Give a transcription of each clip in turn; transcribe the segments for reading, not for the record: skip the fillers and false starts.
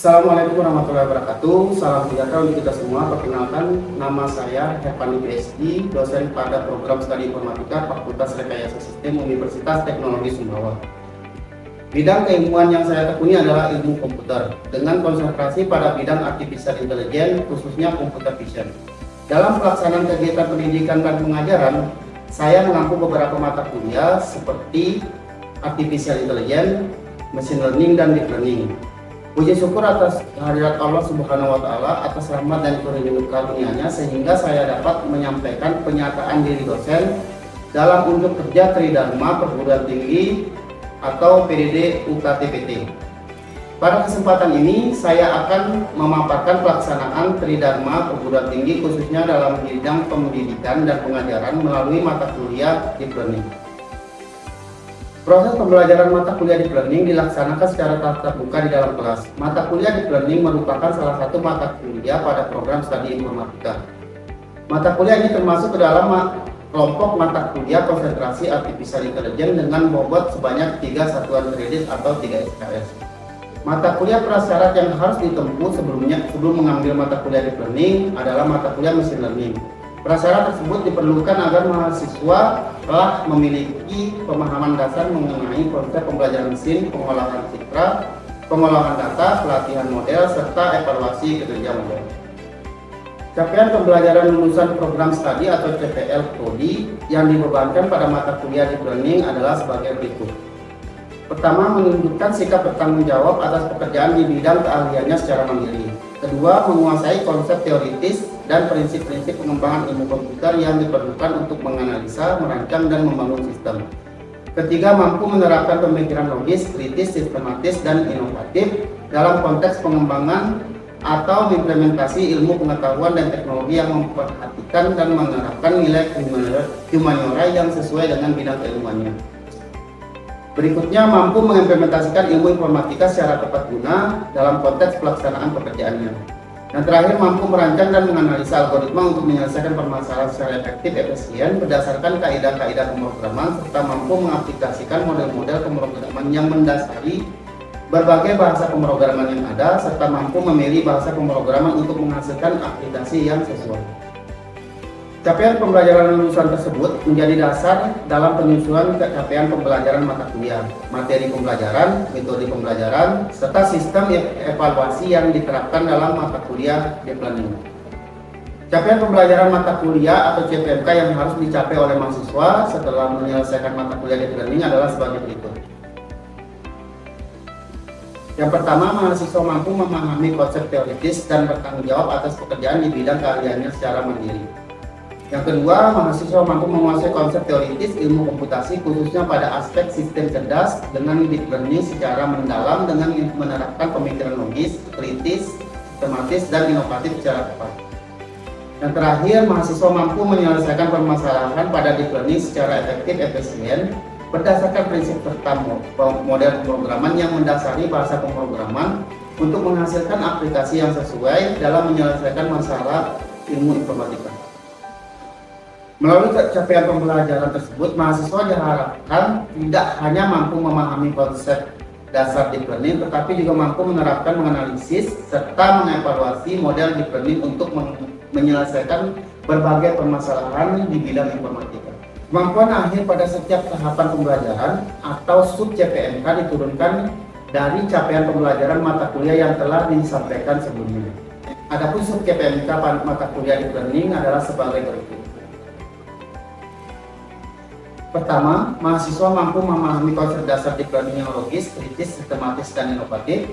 Assalamualaikum warahmatullahi wabarakatuh. Salam sejahtera untuk kita semua. Perkenalkan, nama saya Herpani PhD, dosen pada program studi informatika Fakultas Rekayasa Sistem Universitas Teknologi Sumbawa. Bidang keilmuan yang saya tekuni adalah ilmu komputer, dengan konsentrasi pada bidang artificial intelligence, khususnya computer vision. Dalam pelaksanaan kegiatan pendidikan dan pengajaran, saya mengampu beberapa mata kuliah seperti artificial intelligence, machine learning, dan deep learning. Puji syukur atas kehadirat Allah Subhanahu wa Ta'ala atas rahmat dan karunia-Nya sehingga saya dapat menyampaikan pernyataan diri dosen dalam unjuk kerja Tridharma Perguruan Tinggi atau PDD UKT-PT. Pada kesempatan ini saya akan memaparkan pelaksanaan Tridharma Perguruan Tinggi khususnya dalam bidang pendidikan dan pengajaran melalui mata kuliah deep learning. Proses pembelajaran mata kuliah deep learning dilaksanakan secara tatap muka di dalam kelas. Mata kuliah deep learning merupakan salah satu mata kuliah pada program studi informatika. Mata kuliah ini termasuk ke dalam kelompok mata kuliah konsentrasi artificial intelligence dengan bobot sebanyak 3 satuan kredit atau 3 SKS. Mata kuliah prasyarat yang harus ditempuh sebelum mengambil mata kuliah deep learning adalah mata kuliah machine learning. Prasyarat tersebut diperlukan agar mahasiswa telah memiliki pemahaman dasar mengenai konsep pembelajaran mesin, pengolahan citra, pengolahan data, pelatihan model, serta evaluasi kinerja model. Capaian pembelajaran lulusan program studi atau CPL Prodi yang dibebankan pada mata kuliah deep learning adalah sebagai berikut. Pertama, menunjukkan sikap bertanggung jawab atas pekerjaan di bidang keahliannya secara mandiri. Kedua, menguasai konsep teoritis dan prinsip-prinsip pengembangan ilmu komputer yang diperlukan untuk menganalisa, merancang, dan membangun sistem. Ketiga, mampu menerapkan pemikiran logis, kritis, sistematis, dan inovatif dalam konteks pengembangan atau implementasi ilmu pengetahuan dan teknologi yang memperhatikan dan menerapkan nilai humaniora yang sesuai dengan bidang keilmuannya. Berikutnya, mampu mengimplementasikan ilmu informatika secara tepat guna dalam konteks pelaksanaan pekerjaannya. Dan terakhir, mampu merancang dan menganalisa algoritma untuk menyelesaikan permasalahan secara efektif efisien berdasarkan kaidah-kaidah pemrograman serta mampu mengaplikasikan model-model pemrograman yang mendasari berbagai bahasa pemrograman yang ada serta mampu memilih bahasa pemrograman untuk menghasilkan aplikasi yang sesuai. Capaian pembelajaran lulusan tersebut menjadi dasar dalam penyusunan capaian pembelajaran mata kuliah, materi pembelajaran, metode pembelajaran, serta sistem evaluasi yang diterapkan dalam mata kuliah deep learning. Capaian pembelajaran mata kuliah atau CPMK yang harus dicapai oleh mahasiswa setelah menyelesaikan mata kuliah deep learning adalah sebagai berikut. Yang pertama, mahasiswa mampu memahami konsep teoritis dan bertanggung jawab atas pekerjaan di bidang keahliannya secara mandiri. Yang kedua, mahasiswa mampu menguasai konsep teoritis ilmu komputasi khususnya pada aspek sistem cerdas dengan deep learning secara mendalam dengan menerapkan pemikiran logis, kritis, sistematis, dan inovatif secara tepat. Dan terakhir, mahasiswa mampu menyelesaikan permasalahan pada deep learning secara efektif efisien berdasarkan prinsip serta model pemrograman yang mendasari bahasa pemrograman untuk menghasilkan aplikasi yang sesuai dalam menyelesaikan masalah ilmu informatika. Melalui capaian pembelajaran tersebut, mahasiswa diharapkan tidak hanya mampu memahami konsep dasar deep learning, tetapi juga mampu menerapkan, menganalisis, serta mengevaluasi model deep learning untuk menyelesaikan berbagai permasalahan di bidang informatika. Kemampuan akhir pada setiap tahapan pembelajaran atau sub CPMK diturunkan dari capaian pembelajaran mata kuliah yang telah disampaikan sebelumnya. Adapun sub CPMK mata kuliah deep learning adalah sebagai berikut. Pertama, mahasiswa mampu memahami konsep dasar deep learning yang logis, kritis, sistematis, dan inovatif.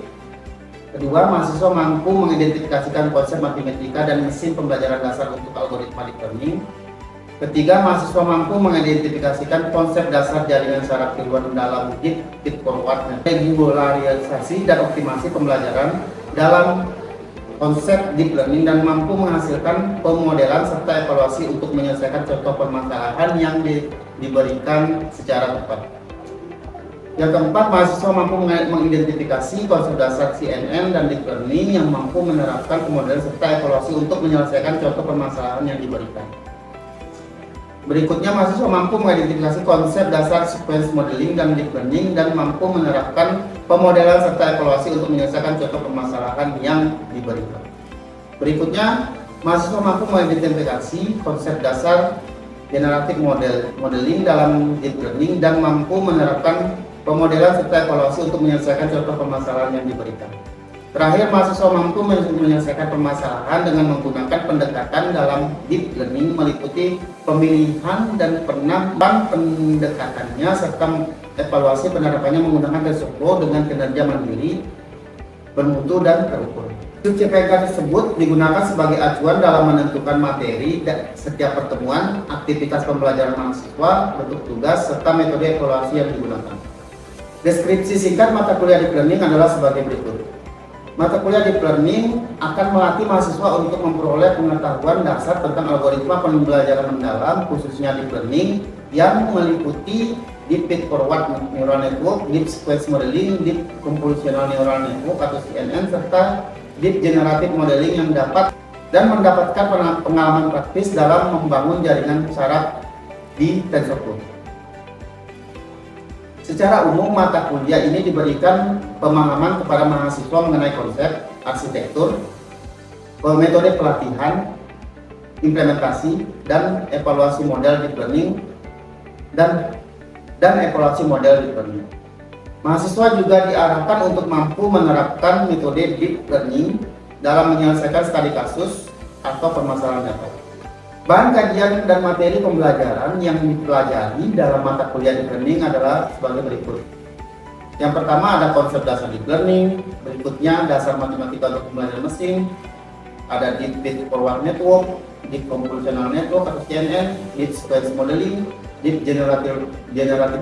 Kedua, mahasiswa mampu mengidentifikasikan konsep matematika dan mesin pembelajaran dasar untuk algoritma deep learning. Ketiga, mahasiswa mampu mengidentifikasikan konsep dasar jaringan secara keilmuan dalam feed forward, regularisasi, dan optimasi pembelajaran dalam konsep deep learning dan mampu menghasilkan pemodelan serta evaluasi untuk menyelesaikan contoh permasalahan yang diberikan secara tepat. Yang keempat, mahasiswa mampu mengidentifikasi konsep dasar CNN dan deep learning yang mampu menerapkan pemodelan serta evaluasi untuk menyelesaikan contoh permasalahan yang diberikan. Berikutnya, mahasiswa mampu mengidentifikasi konsep dasar sequence modeling dan deep learning dan mampu menerapkan pemodelan serta evaluasi untuk menyelesaikan contoh permasalahan yang diberikan. Berikutnya, mahasiswa mampu mengidentifikasi konsep dasar generatif modeling dalam deep learning dan mampu menerapkan pemodelan serta evaluasi untuk menyelesaikan contoh permasalahan yang diberikan. Terakhir, mahasiswa mampu menyelesaikan permasalahan dengan menggunakan pendekatan dalam deep learning meliputi pemilihan dan penambang pendekatannya serta evaluasi penerapannya menggunakan TensorFlow dengan kinerja mandiri, bermutu dan terukur. CPNK tersebut digunakan sebagai acuan dalam menentukan materi setiap pertemuan, aktivitas pembelajaran mahasiswa, bentuk tugas, serta metode evaluasi yang digunakan. Deskripsi singkat mata kuliah deep learning adalah sebagai berikut. Mata kuliah deep learning akan melatih mahasiswa untuk memperoleh pengetahuan dasar tentang algoritma pembelajaran mendalam, khususnya deep learning, yang meliputi Deep Feed-Forward Neural Network, Deep Sequence Modeling, Deep Convolutional Neural Network atau CNN, serta Deep Generative Modeling yang dapat dan mendapatkan pengalaman praktis dalam membangun jaringan syarat di TensorFlow. Secara umum, mata kuliah ini diberikan pemahaman kepada mahasiswa mengenai konsep, arsitektur, metode pelatihan, implementasi, dan evaluasi model deep learning dan evaluasi model deep learning. Mahasiswa juga diarahkan untuk mampu menerapkan metode deep learning dalam menyelesaikan studi kasus atau permasalahan data. Bahan kajian dan materi pembelajaran yang dipelajari dalam mata kuliah deep learning adalah sebagai berikut. Yang pertama ada konsep dasar deep learning, berikutnya dasar matematika untuk pembelajaran mesin, ada Deep Feed-Forward Network, Deep Convolutional Network atau CNN, Deep Sequence Modeling, Deep Generative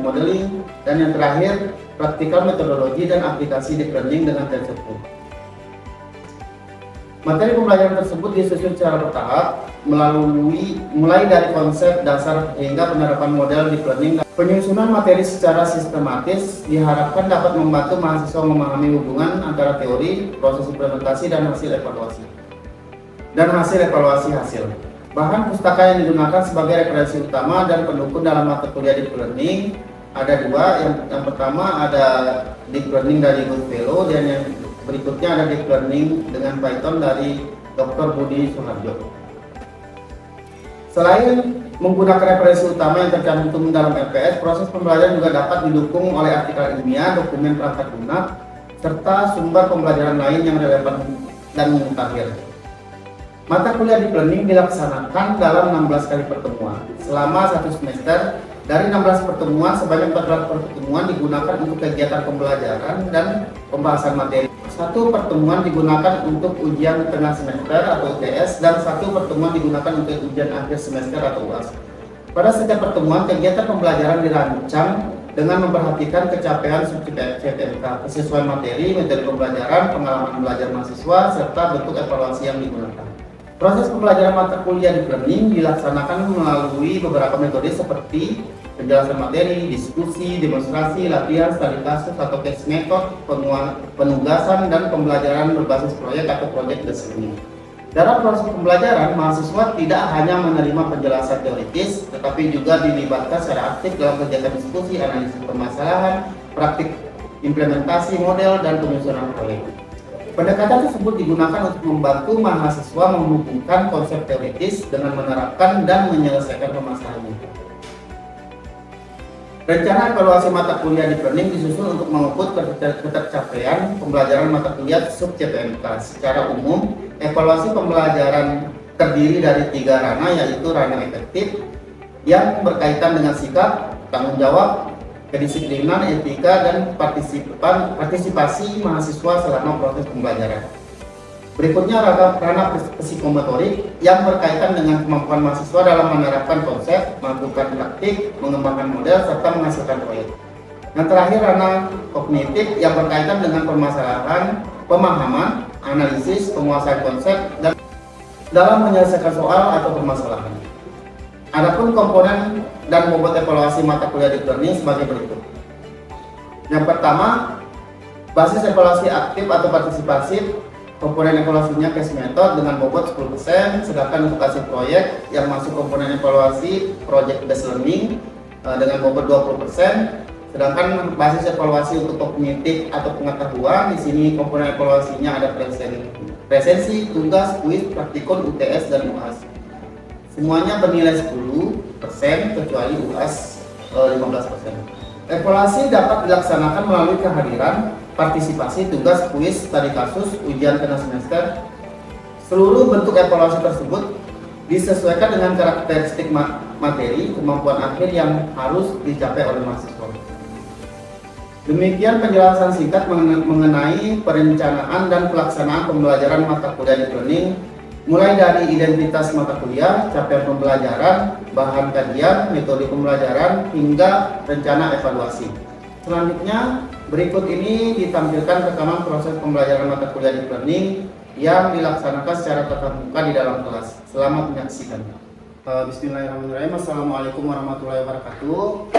Modeling, dan yang terakhir praktikal metodologi dan aplikasi deep learning dengan TensorFlow. Materi pembelajaran tersebut disusun secara bertahap mulai dari konsep dasar hingga penerapan model deep learning. Penyusunan materi secara sistematis diharapkan dapat membantu mahasiswa memahami hubungan antara teori, proses implementasi, dan hasil evaluasi hasil. Bahan pustaka yang digunakan sebagai referensi utama dan pendukung dalam mata kuliah deep learning ada dua. Yang pertama ada deep learning dari Goodfellow dan yang berikutnya ada deep learning dengan Python dari Dr. Budi Suharjo. Selain menggunakan referensi utama yang tercantum dalam LPS, proses pembelajaran juga dapat didukung oleh artikel ilmiah, dokumen perangkat lunak, serta sumber pembelajaran lain yang relevan dan mutakhir. Mata kuliah deep learning dilaksanakan dalam 16 kali pertemuan selama 1 semester. Dari 16 pertemuan, sebanyak 14 pertemuan digunakan untuk kegiatan pembelajaran dan pembahasan materi. 1 pertemuan digunakan untuk ujian tengah semester atau UTS dan 1 pertemuan digunakan untuk ujian akhir semester atau UAS. Pada setiap pertemuan, kegiatan pembelajaran dirancang dengan memperhatikan capaian CPNK, kesesuaian materi, metode pembelajaran, pengalaman belajar mahasiswa, serta bentuk evaluasi yang digunakan. Proses pembelajaran mata kuliah deep learning dilaksanakan melalui beberapa metode seperti penjelasan materi, diskusi, demonstrasi, latihan, studi kasus atau case method, penugasan, dan pembelajaran berbasis proyek atau project based learning. Dalam proses pembelajaran, mahasiswa tidak hanya menerima penjelasan teoritis, tetapi juga dilibatkan secara aktif dalam kegiatan diskusi, analisis permasalahan, praktik implementasi model, dan penyusunan proyek. Pendekatan tersebut digunakan untuk membantu mahasiswa menghubungkan konsep teoritis dengan menerapkan dan menyelesaikan permasalahan. Rencana evaluasi mata kuliah deep learning disusun untuk mengukur ketercapaian pembelajaran mata kuliah sub CPNK. Secara umum, evaluasi pembelajaran terdiri dari 3 ranah, yaitu ranah efektif yang berkaitan dengan sikap, tanggung jawab, kedisiplinan, etika, dan partisipasi mahasiswa selama proses pembelajaran. Berikutnya ranah psikomotorik yang berkaitan dengan kemampuan mahasiswa dalam menerapkan konsep, melakukan praktik, mengembangkan model, serta menghasilkan proyek. Yang terakhir ranah kognitif yang berkaitan dengan permasalahan, pemahaman, analisis, penguasaan konsep, dan dalam menyelesaikan soal atau permasalahan. Adapun komponen dan bobot evaluasi mata kuliah deep learning sebagai berikut. Yang pertama, basis evaluasi aktif atau partisipasif. Komponen evaluasinya case method dengan bobot 10%, sedangkan untuk hasil proyek yang masuk komponen evaluasi project based learning dengan bobot 20%, Sedangkan basis evaluasi untuk kognitif atau pengetahuan, di sini komponen evaluasinya ada presensi, tugas, kuis, praktikon, UTS, dan UAS. Semuanya bernilai 10% kecuali UAS 15%. Evaluasi dapat dilaksanakan melalui kehadiran, partisipasi, tugas, kuis, studi kasus, ujian tengah semester. Seluruh bentuk evaluasi tersebut disesuaikan dengan karakteristik materi, kemampuan akhir yang harus dicapai oleh mahasiswa. Demikian penjelasan singkat mengenai perencanaan dan pelaksanaan pembelajaran mata kuliah deep learning, mulai dari identitas mata kuliah, capaian pembelajaran, bahan kajian, metode pembelajaran, hingga rencana evaluasi. Selanjutnya, berikut ini ditampilkan rekaman proses pembelajaran mata kuliah deep learning yang dilaksanakan secara tatap muka di dalam kelas. Selamat menyaksikan. Bismillahirrahmanirrahim. Assalamualaikum warahmatullahi wabarakatuh.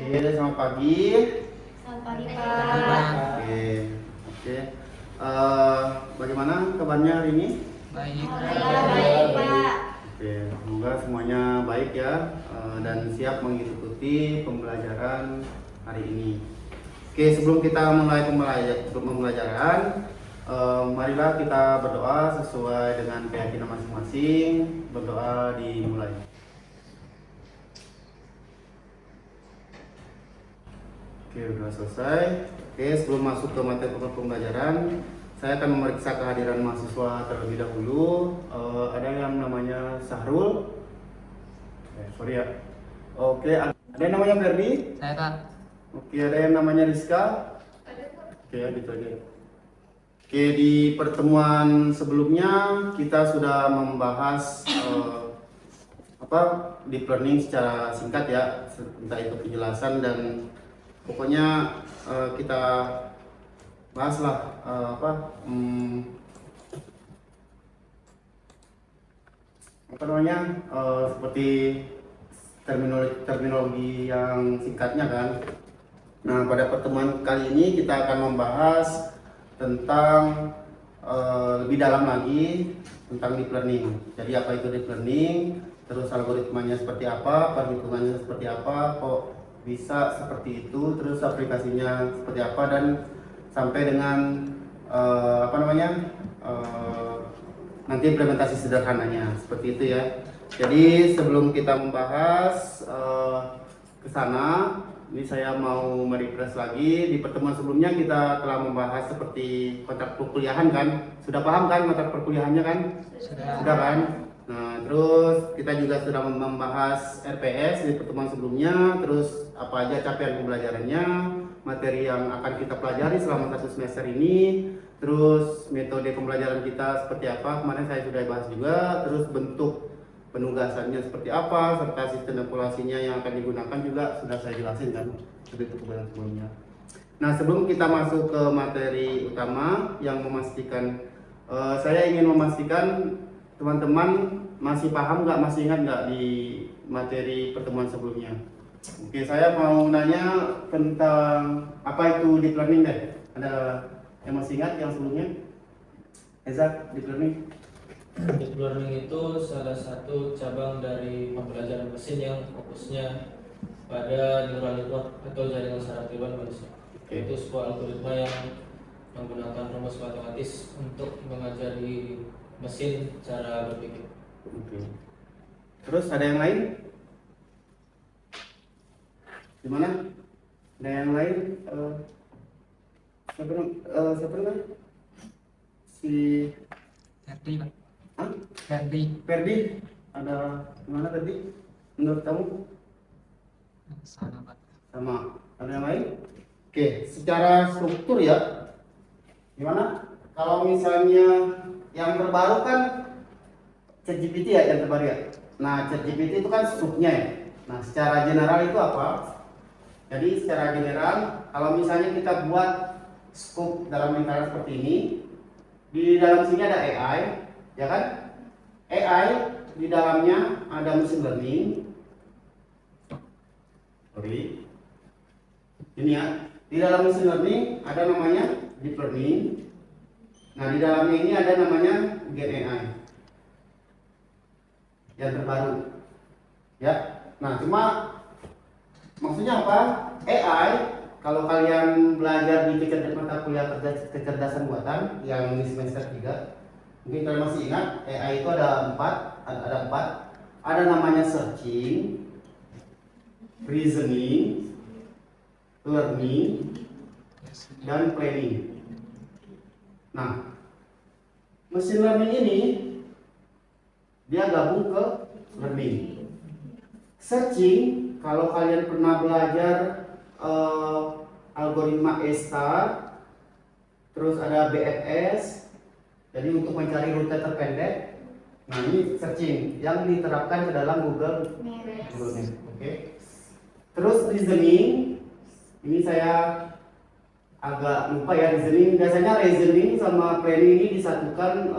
Oke, selamat pagi. Selamat pagi, Pak. Oke. Bagaimana kabarnya hari ini? Baik, Pak. Oke, semoga semuanya baik ya dan siap mengikuti pembelajaran hari ini. Oke, sebelum kita mulai pembelajaran, marilah kita berdoa sesuai dengan keyakinan masing-masing. Berdoa dimulai. Oke, sudah selesai. Oke, sebelum masuk ke materi pembelajaran, saya akan memeriksa kehadiran mahasiswa terlebih dahulu. Ada yang namanya Sahrul. Sorry ya. Oke, ada yang namanya Ferdi. Saya, Kak. Oke, ada yang namanya Rizka. Oke, gitu aja. Oke, di pertemuan sebelumnya kita sudah membahas deep learning secara singkat ya, entah itu penjelasan dan pokoknya kita bahaslah seperti terminologi yang singkatnya kan. Nah, pada pertemuan kali ini kita akan membahas tentang lebih dalam lagi tentang deep learning. Jadi apa itu deep learning, terus algoritmanya seperti apa, perhitungannya seperti apa, kok bisa seperti itu, terus aplikasinya seperti apa, dan sampai dengan nanti implementasi sederhananya seperti itu ya. Jadi sebelum kita membahas ke sana, ini saya mau merefresh lagi. Di pertemuan sebelumnya kita telah membahas seperti kontrak perkuliahan kan, sudah paham kan kontrak perkuliahannya kan? Sudah kan? Nah, terus kita juga sudah membahas RPS di pertemuan sebelumnya, terus apa aja capaian pembelajarannya, materi yang akan kita pelajari selama 1 semester ini, terus metode pembelajaran kita seperti apa, kemarin saya sudah bahas juga, terus bentuk penugasannya seperti apa, serta sistem evaluasinya yang akan digunakan juga sudah saya jelasin kan, seperti pembelajaran sebelumnya. Nah, sebelum kita masuk ke materi utama yang memastikan, saya ingin memastikan teman-teman masih paham nggak, masih ingat nggak di materi pertemuan sebelumnya? Oke, saya mau nanya tentang apa itu deep learning deh. Ada yang masih ingat yang sebelumnya? Eza, deep learning? Deep learning itu salah satu cabang dari pembelajaran mesin yang fokusnya pada neural network atau jaringan saraf neuron manusia. Itu sebuah algoritma yang menggunakan rumus matematis untuk mengajari mesin cara berpikir. Oke. Terus ada yang lain? Gimana? Ada yang lain? Siapa namanya? Si Ferdi, Pak. Hah? Ferdi. Ada gimana tadi? Menurut kamu? Sama, Pak. Sama. Ada yang lain? Oke, secara struktur ya. Gimana? Kalau misalnya yang terbaru kan ChatGPT ya, yang terbaru ya. Nah, ChatGPT itu kan subnya ya. Nah, secara general itu apa? Jadi secara general, kalau misalnya kita buat scope dalam lingkaran seperti ini, di dalam sini ada AI, ya kan? AI di dalamnya ada machine learning. Sorry. Ini ya. Di dalam machine learning ada namanya deep learning. Nah, di dalamnya ini ada namanya Gen AI yang terbaru. Ya. Nah, cuma Maksudnya apa? AI, kalau kalian belajar di mata kuliah kecerdasan buatan yang di semester 3, mungkin kalian masih ingat, AI itu ada empat. Ada namanya searching, reasoning, learning, dan planning. Nah, machine learning ini dia gabung ke learning. Searching, kalau kalian pernah belajar algoritma A-star, terus ada BFS, jadi untuk mencari rute terpendek. Nah, ini searching yang diterapkan ke dalam Google Maps. Oke. Terus reasoning, ini saya agak lupa ya, reasoning. Biasanya reasoning sama planning ini disatukan,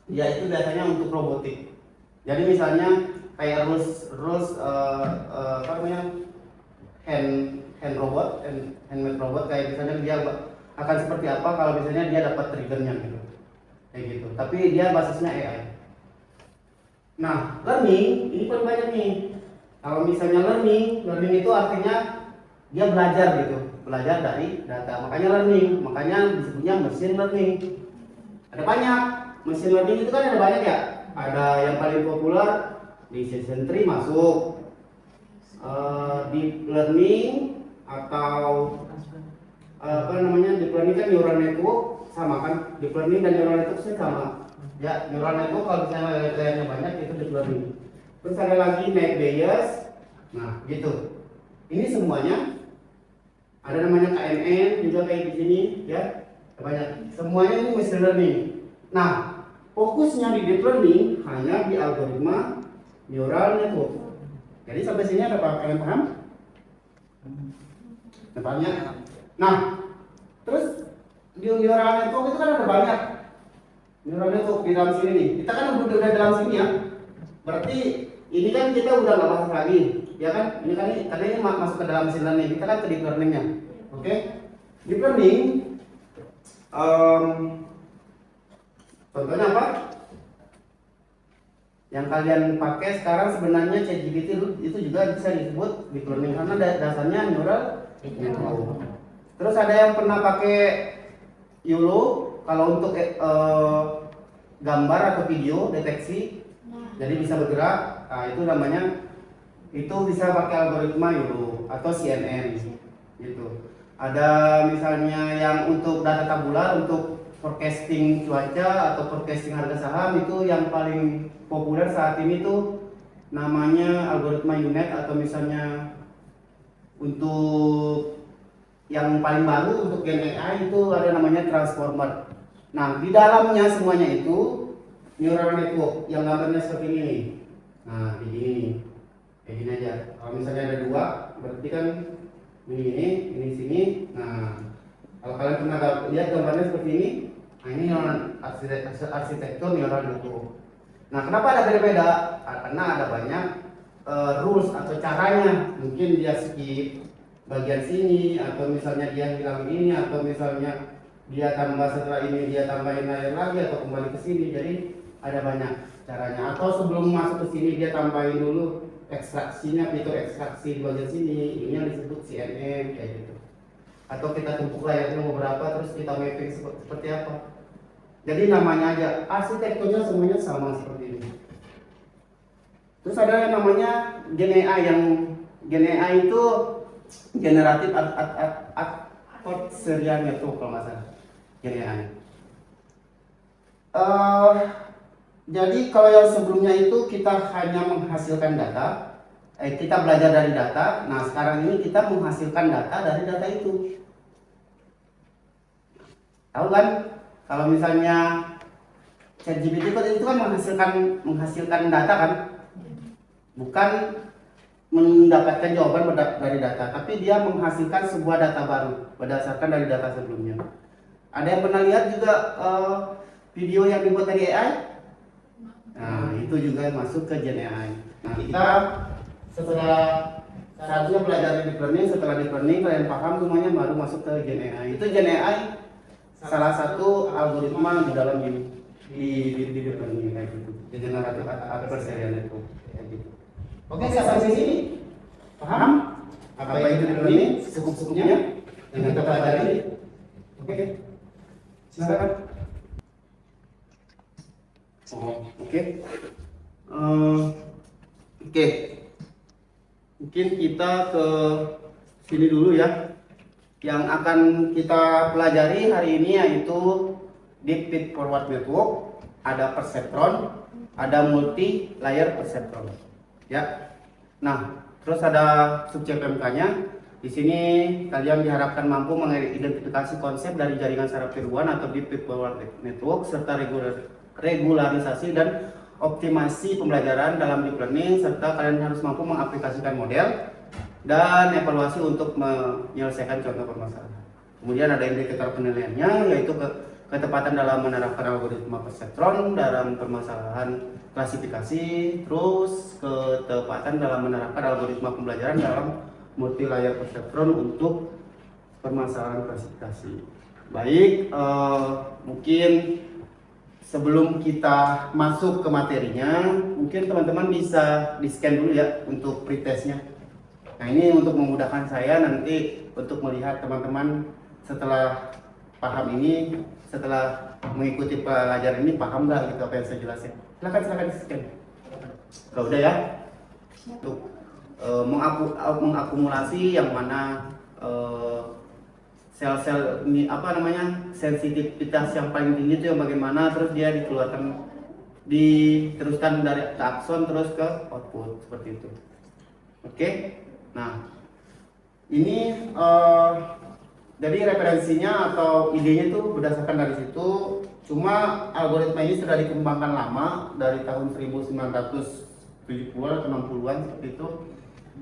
yaitu biasanya untuk robotik. Jadi misalnya kayak rules apa namanya, handmade robot, kayak misalnya dia akan seperti apa kalau misalnya dia dapat triggernya gitu, kayak gitu. Tapi dia basisnya AI. Nah, learning ini paling banyak nih. Kalau misalnya learning itu artinya dia belajar gitu, belajar dari data. Makanya learning, makanya disebutnya machine learning. Ada banyak machine learning itu kan, ada banyak ya. Ada yang paling populer decision tree masuk, deep learning atau apa namanya, deep learning kan neural network sama kan, deep learning dan neural network sama ya. Neural network kalau misalnya layarnya banyak itu deep learning. Terus ada lagi net Bayes, nah gitu. Ini semuanya ada namanya KNN juga kayak di sini ya, banyak. Semuanya ini machine learning. Nah, fokusnya di deep learning hanya di algoritma neural network. Jadi sampai sini ada apa? Kalian paham? Depannya. Nah, terus di neural network itu kan ada banyak neural network di dalam sini nih. Kita kan udah dalam sini ya. Berarti ini kan kita udah nggak bahas lagi, ya kan? Ini kan karena ini masuk ke dalam machine learning. Kita kan ke deep learningnya. Oke? Deep learning, contohnya apa? Yang kalian pakai sekarang sebenarnya ChatGPT itu juga bisa disebut deep learning karena dasarnya neural network. Terus ada yang pernah pakai YOLO kalau untuk gambar atau video deteksi, jadi bisa bergerak. Nah, itu namanya, itu bisa pakai algoritma YOLO atau CNN gitu. Ada misalnya yang untuk data tabular, untuk forecasting cuaca atau forecasting harga saham, itu yang paling populer saat ini tuh namanya algoritma UNet, atau misalnya untuk yang paling baru untuk Gen AI itu ada namanya transformer. Nah, di dalamnya semuanya itu neural network yang gambarnya seperti ini nih. Nah, kayak gini aja. Kalau misalnya ada dua, berarti kan ini sini. Nah, kalau kalian pernah lihat gambarnya seperti ini, nah ini arsitektur neural network. Nah, kenapa ada beda-beda? Karena ada banyak rules atau caranya. Mungkin dia skip bagian sini, atau misalnya dia hilang ini, atau misalnya dia tambah setelah ini dia tambahin layer lagi, atau kembali ke sini. Jadi ada banyak caranya. Atau sebelum masuk ke sini dia tambahin dulu ekstraksinya, fitur ekstraksi di bagian sini. Ini yang disebut CNN kayak gitu. Atau kita tumpuk layarnya beberapa terus kita mapping seperti apa. Jadi namanya aja, arsitekturnya semuanya sama seperti ini. Terus ada yang namanya Gen AI, yang Gen AI itu generatif adversarial network kalau nggak salah, Gen AI. Jadi kalau yang sebelumnya itu kita hanya menghasilkan data, kita belajar dari data. Nah, sekarang ini kita menghasilkan data dari data itu. Tahu kan? Kalau misalnya ChatGPT itu kan menghasilkan data kan, bukan mendapatkan jawaban dari data, tapi dia menghasilkan sebuah data baru berdasarkan dari data sebelumnya. Ada yang pernah lihat juga video yang dibuat dari AI? Nah, itu juga masuk ke Gen AI. Nah, kita setelah seharusnya belajar deep learning, setelah deep learning kalian paham semuanya, baru masuk ke Gen AI. Itu Gen AI salah satu algoritma di dalam ini di deep learning kayak gitu, di generatif adversarial network kayak gitu. Oke, sampai sini Paham? Apa itu deep learning? Sekup-sekupnya yang kita pelajari. Oke, silakan. Oke. Oke. Mungkin kita ke sini dulu ya. Yang akan kita pelajari hari ini yaitu Deep Feed Forward Network, ada perceptron, ada multi layer perceptron. Ya. Nah, terus ada subjek PMK-nya. Di sini kalian diharapkan mampu mengidentifikasi konsep dari jaringan saraf tiruan atau Deep Feed Forward Network serta regularisasi dan optimasi pembelajaran dalam deep learning, serta kalian harus mampu mengaplikasikan model dan evaluasi untuk menyelesaikan contoh permasalahan. Kemudian ada indikator penilaiannya, yaitu ketepatan dalam menerapkan algoritma perceptron dalam permasalahan klasifikasi, terus ketepatan dalam menerapkan algoritma pembelajaran dalam multi layer perceptron untuk permasalahan klasifikasi. Baik, mungkin sebelum kita masuk ke materinya, mungkin teman-teman bisa di-scan dulu ya untuk pretestnya. Nah, ini untuk memudahkan saya nanti untuk melihat teman-teman setelah paham ini, setelah mengikuti pelajaran ini, paham nggak gitu apa yang saya jelasin. Silakan di-scan. Kalau udah ya, untuk mengakumulasi yang mana sel-sel ini apa namanya, sensitivitas yang paling tinggi itu yang bagaimana, terus dia diteruskan dari akson terus ke output seperti itu. Oke. Nah, ini jadi referensinya atau idenya itu berdasarkan dari situ. Cuma algoritma ini sudah dikembangkan lama dari tahun 1970-an atau 60-an seperti itu.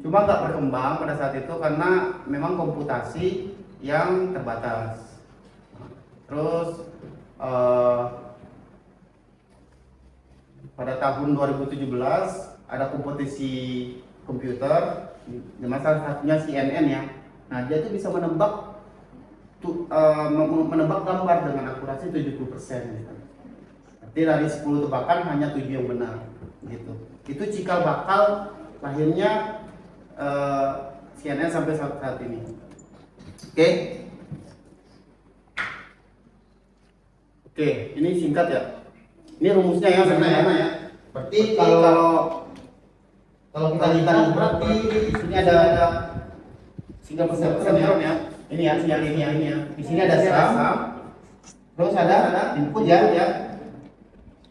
Cuma nggak berkembang pada saat itu karena memang komputasi yang terbatas. Terus pada tahun 2017 ada kompetisi komputer, salah satunya CNN ya. Nah, dia itu bisa menebak gambar dengan akurasi 70% gitu. Berarti dari 10 tebakan hanya 7 yang benar gitu. Itu cikal bakal lahirnya CNN sampai saat ini. Oke, ini singkat ya. Ini rumusnya ya sebenarnya ya. Berarti kalau kita lihat berarti di sini ada single perceptron ya. Ini ya. Di sini ada sum. Terus ada input ya.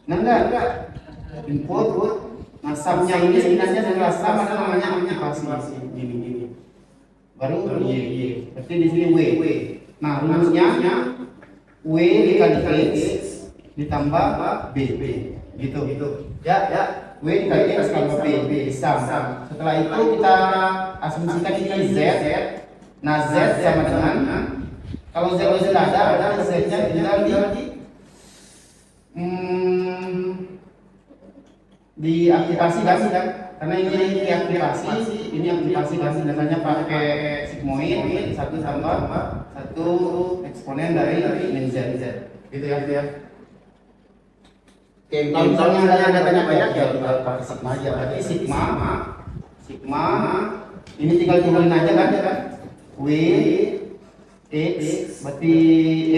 Nah, enggak. Input. Nah, sumnya ini sebenarnya setelah sum ada namanya aktivasi. Gini. Baru Y. Berarti di sini W. Nah, rumusnya W dikali X ditambah B. Gitu. Ya. W dikali X tambah B. Sum. Setelah itu kita asumsikan ini Z. Nah, Z sama dengan, kalau Z sudah ada Z-nya tinggal diaktifasi kan? Karena ini diaktifasi, ini aktivasi kan biasanya pakai sigmoid 1 tambah 1 eksponen dari min Z. Gitu ya. Oke, kalau misalnya ada datanya banyak ya tinggal pakai sigma aja. Berarti sigma ini tinggal turun aja kan? W X berarti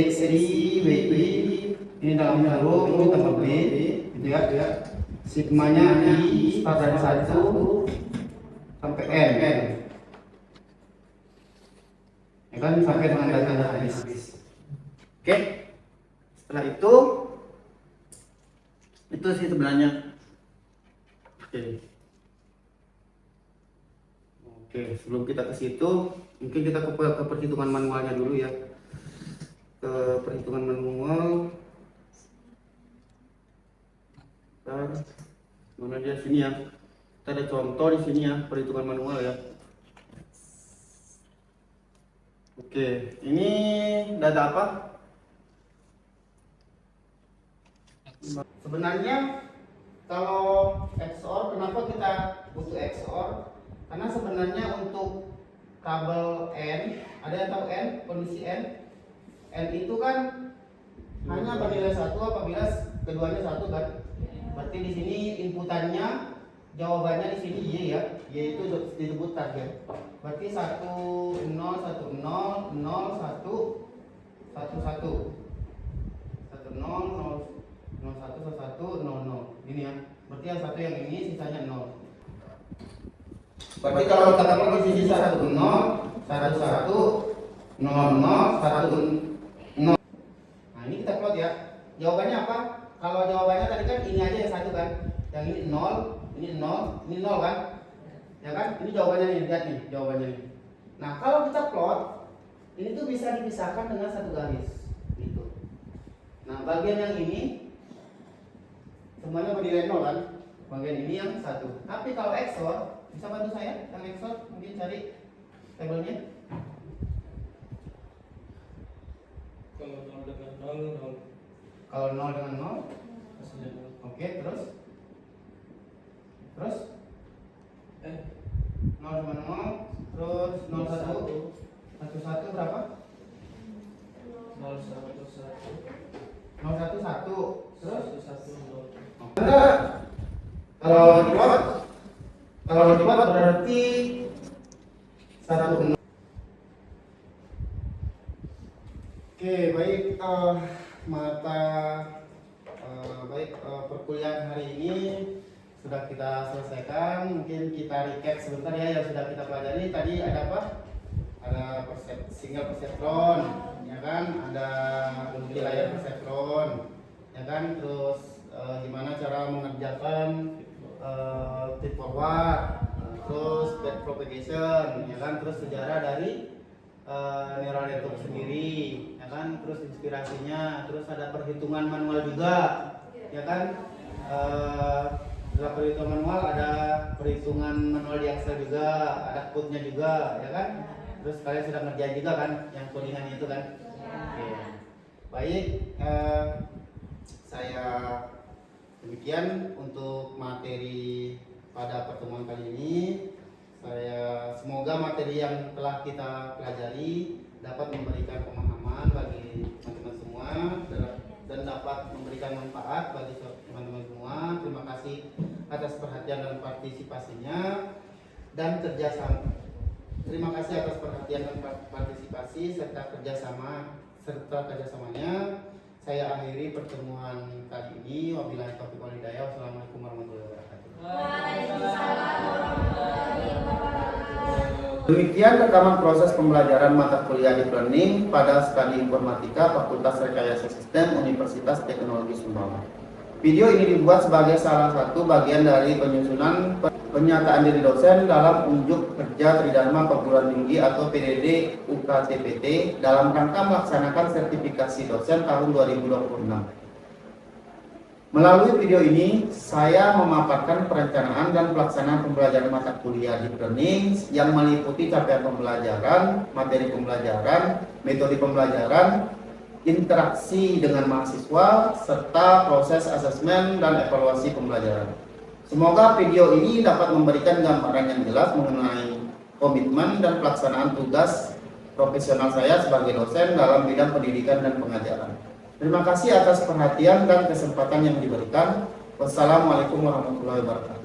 XI WI ini dalam huruf ini tambah B gitu ya. Sigmanya I start dari 1 sampai N ya kan, sampai dengan datanya habis. Oke, setelah itu sih sebenarnya. Oke, sebelum kita ke situ, mungkin kita ke perhitungan manualnya dulu ya. Ke perhitungan manual. Mana dia sini ya? Kita ada contoh di sini ya, perhitungan manual ya. Oke, ini data apa? Sebenarnya kalau XOR, kenapa kita butuh XOR? Karena sebenarnya untuk kabel N, ada yang tahu N, kondisi N itu kan hanya bernilai 1 apabila keduanya 1 kan. Berarti di sini inputannya jawabannya di sini Y ya. Y itu disebut target. Berarti 1 0 1 0 0 1 1 1 1 1 0 0 1 1 0 0. Ini ya. Berarti yang satu yang ini sisanya 0. Berarti kalau kita pakai sisi 1 0 1 1 0 0 1 0. Nah, ini kita plot ya. Jawabannya apa? Kalau jawabannya tadi kan ini aja yang satu kan. Yang ini 0, ini 0, ini 0 kan? Ya kan? Ini jawabannya nih, lihat nih jawabannya nih. Nah, kalau kita plot, ini tuh bisa dipisahkan dengan satu garis gitu. Nah, bagian yang ini semuanya bernilai 0 kan? Bagian ini yang satu. Tapi kalau XOR, bisa bantu saya yang XOR mungkin cari tabelnya. Kalau 0 dengan 0, 0. Kalau 0 dengan 0, Hasilnya 0. oke, terus 0 dengan 0, terus 0 1 1 berapa? 0 1 1. 0 1 1, terus 1 1 0. kalau dibuat berarti 1 0. Oke, baik, perkuliahan hari ini sudah kita selesaikan. Mungkin kita recap sebentar ya yang sudah kita pelajari. Tadi ada apa? Ada single perseptron, ya kan? Ada multi layer perseptron, ya kan? Terus gimana cara mengerjakan feed forward, terus back propagation, ya kan? Terus sejarah dari neural network sendiri, ya kan? Terus inspirasinya, terus ada perhitungan manual juga, ya kan? Setelah perhitungan manual ada perhitungan manual di Excel juga, ada code-nya juga, ya kan? Terus kalian sudah ngerjain juga kan yang codingan itu kan? Oke. Baik, saya demikian untuk materi pada pertemuan kali ini. Saya semoga materi yang telah kita pelajari dapat memberikan pemahaman bagi teman-teman semua dan dapat memberikan manfaat bagi teman-teman semua. Terima kasih atas perhatian dan partisipasinya dan kerjasama. Terima kasih atas perhatian dan partisipasi serta kerjasamanya. Saya akhiri pertemuan kali ini. Wabillahi taufiq wal hidayah. Wassalamualaikum warahmatullahi wabarakatuh. Waalaikumsalam warahmatullahi wabarakatuh. Demikian rekaman proses pembelajaran mata kuliah Deep Learning pada Studi Informatika Fakultas Rekayasa Sistem Universitas Teknologi Sumbawa. Video ini dibuat sebagai salah satu bagian dari penyusunan pernyataan diri dosen dalam unjuk kerja Tridharma Perguruan Tinggi atau PDD UKTPT dalam rangka melaksanakan sertifikasi dosen tahun 2026. Melalui video ini, saya memaparkan perencanaan dan pelaksanaan pembelajaran mata kuliah Deep Learning yang meliputi capaian pembelajaran, materi pembelajaran, metode pembelajaran, interaksi dengan mahasiswa, serta proses asesmen dan evaluasi pembelajaran. Semoga video ini dapat memberikan gambaran yang jelas mengenai komitmen dan pelaksanaan tugas profesional saya sebagai dosen dalam bidang pendidikan dan pengajaran. Terima kasih atas perhatian dan kesempatan yang diberikan. Wassalamualaikum warahmatullahi wabarakatuh.